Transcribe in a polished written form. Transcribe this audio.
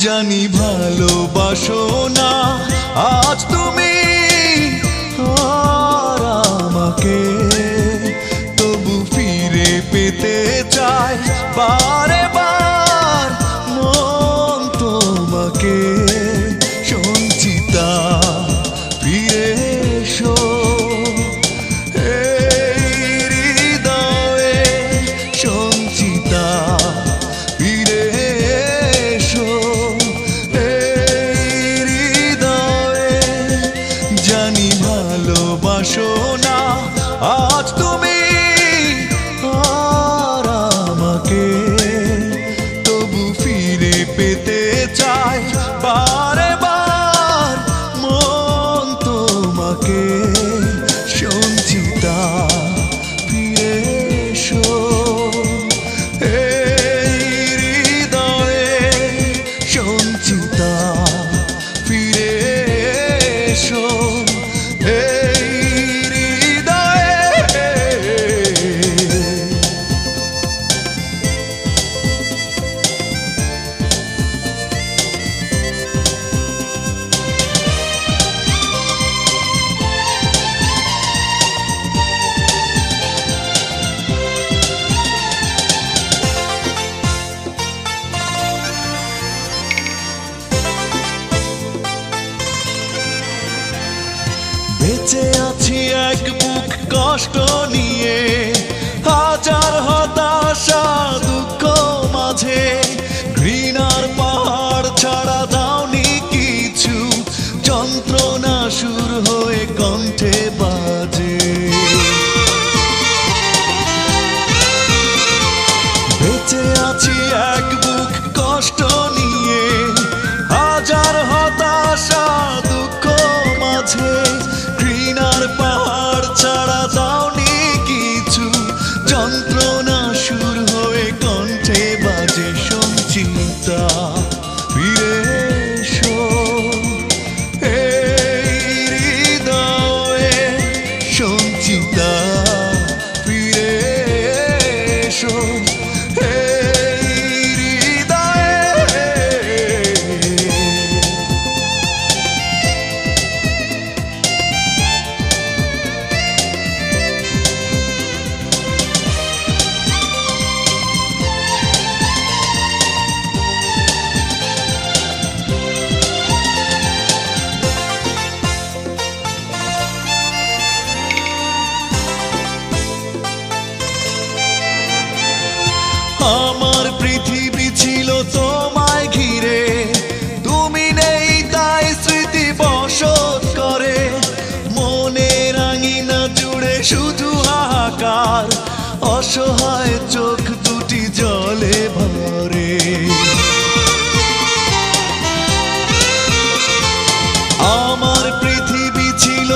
জানি ভালোবাসো না আজ তুমি আর আমাকে, তবু ফিরে পেতে চাই বারে বার মন তোমাকে। সঞ্চিতা ফিরে এসো এই হৃদয়ে, সঞ্চিতা ফিরে এসো এই হৃদয়ে। জানি ভালোবাসো না আজ তুমি আর আমাকে, তবু ফিরে পেতে চাই বারে বার মন তোমাকে। সঞ্চিতা ফিরে এসো এই হৃদয়ে, সঞ্চিতা ফিরে এসো এই হৃদয়ে। বেঁচে আছি এক বুক কষ্ট নিয়ে, হাজার হতাশা দুঃখ মাঝে। ঘৃণার পাহাড় ছাড়া দাওনি কিছু, যন্ত্রণা সুর হয়ে কণ্ঠে বাজে। বেঁচে আছি এক বুক কষ্ট নিয়ে, হাজার হতাশা দুঃখ মাঝে। ঘৃণার পাহাড় ছাড়া দাওনি কিছু, যন্ত্রণা সুর হয়ে কণ্ঠে বাজে। সঞ্চিতা ফিরে এসো এই হৃদয়ে, সঞ্চিতা ফিরে এসো এই হৃদয়ে। আমার পৃথিবী ছিল তোমায় ঘিরে, তুমি নেই তাই স্মৃতি বসত করে। মনের আঙিনা জুড়ে শুধু হাহাকার, অসহায় চোখ দুটি জলে ভরে। আমার পৃথিবী ছিল